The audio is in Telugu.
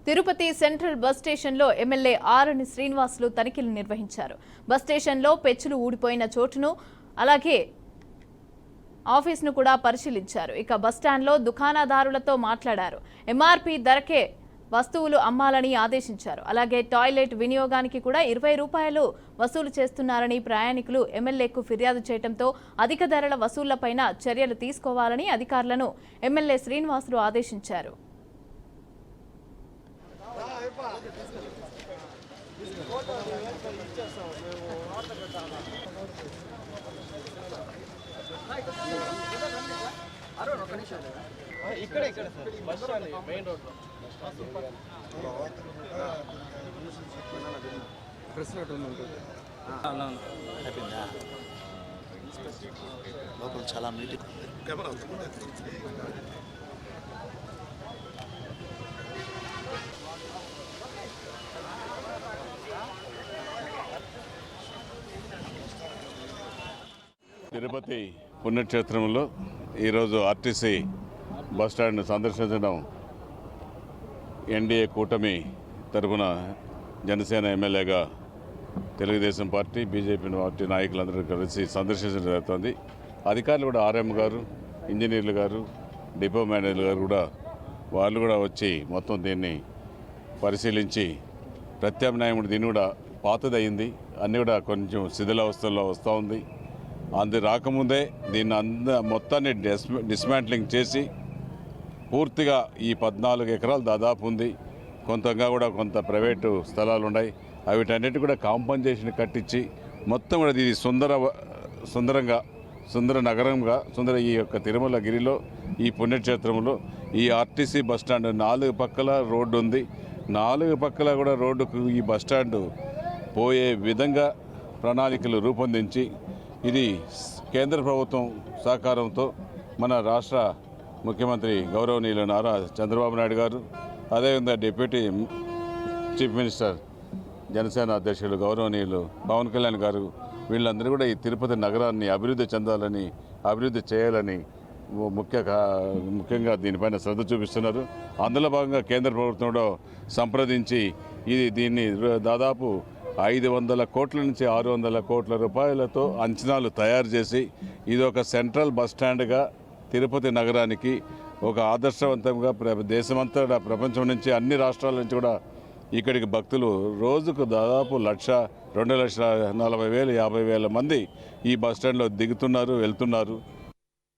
తిరుపతి సెంట్రల్ బస్ స్టేషన్లో ఎమ్మెల్యే ఆరణి శ్రీనివాసులు తనిఖీలు నిర్వహించారు. బస్ స్టేషన్లో పెచ్చులు ఊడిపోయిన చోటును అలాగే ఆఫీసును కూడా పరిశీలించారు. ఇక బస్టాండ్లో దుకాణదారులతో మాట్లాడారు. ఎంఆర్పీ ధరకే వస్తువులు అమ్మాలని ఆదేశించారు. అలాగే టాయిలెట్ వినియోగానికి కూడా 20 రూపాయలు వసూలు చేస్తున్నారని ప్రయాణికులు ఎమ్మెల్యేకు ఫిర్యాదు చేయడంతో అధిక ధరల వసూళ్లపైన చర్యలు తీసుకోవాలని అధికారులను ఎమ్మెల్యే శ్రీనివాసులు ఆదేశించారు. ఇక్కడ sir bus stand main road press note ఉంటుంది లోపల చాలా మీటింగ్ తిరుపతి పుణ్యక్షేత్రంలో ఈరోజు ఆర్టీసీ బస్టాండ్ సందర్శించడం ఎన్డీఏ కూటమి తరఫున జనసేన ఎమ్మెల్యేగా తెలుగుదేశం పార్టీ బీజేపీ పార్టీ నాయకులందరూ కలిసి సందర్శించడం జరుగుతుంది. అధికారులు కూడా ఆర్ఎం గారు, ఇంజనీర్లు గారు, డిపో మేనేజర్లు గారు కూడా వాళ్ళు కూడా వచ్చి మొత్తం దీన్ని పరిశీలించి ప్రత్యామ్నాయం దీన్ని కూడా పాతదయ్యింది, అన్నీ కూడా కొంచెం శిథిలావస్థల్లో వస్తూ ఉంది. అందు రాకముందే దీన్ని మొత్తాన్ని డిస్మాంట్లింగ్ చేసి పూర్తిగా ఈ 14 ఎకరాలు దాదాపు ఉంది. కొంత ప్రైవేటు స్థలాలు ఉన్నాయి. వీటన్నిటి కూడా కాంపన్సేషన్ కట్టించి మొత్తం కూడా ఇది సుందర నగరంగా ఈ యొక్క తిరుమలగిరిలో ఈ పుణ్యక్షేత్రంలో ఈ ఆర్టీసీ బస్టాండ్ 4 పక్కల రోడ్డు ఉంది. 4 పక్కల కూడా రోడ్డుకు ఈ బస్టాండ్ పోయే విధంగా ప్రణాళికలు రూపొందించి ఇది కేంద్ర ప్రభుత్వం సహకారంతో మన రాష్ట్ర ముఖ్యమంత్రి గౌరవనీయులు నారా చంద్రబాబు నాయుడు గారు, అదేవిధంగా డిప్యూటీ చీఫ్ మినిస్టర్ జనసేన అధ్యక్షులు గౌరవనీయులు పవన్ కళ్యాణ్ గారు వీళ్ళందరూ కూడా ఈ తిరుపతి నగరాన్ని అభివృద్ధి చేయాలని ముఖ్యంగా దీనిపైన శ్రద్ధ చూపిస్తున్నారు. అందులో భాగంగా కేంద్ర ప్రభుత్వం కూడా సంప్రదించి దీన్ని దాదాపు 500 కోట్ల నుంచి 600 కోట్ల రూపాయలతో అంచనాలు తయారు చేసి ఇది ఒక సెంట్రల్ బస్ స్టాండ్గా తిరుపతి నగరానికి ఒక ఆదర్శవంతంగా దేశమంతా ప్రపంచం నుంచి అన్ని రాష్ట్రాల నుంచి కూడా ఇక్కడికి భక్తులు రోజుకు దాదాపు 1,00,000, 2,40,000, 50,000 మంది ఈ బస్ స్టాండ్లో దిగుతున్నారు, వెళ్తున్నారు.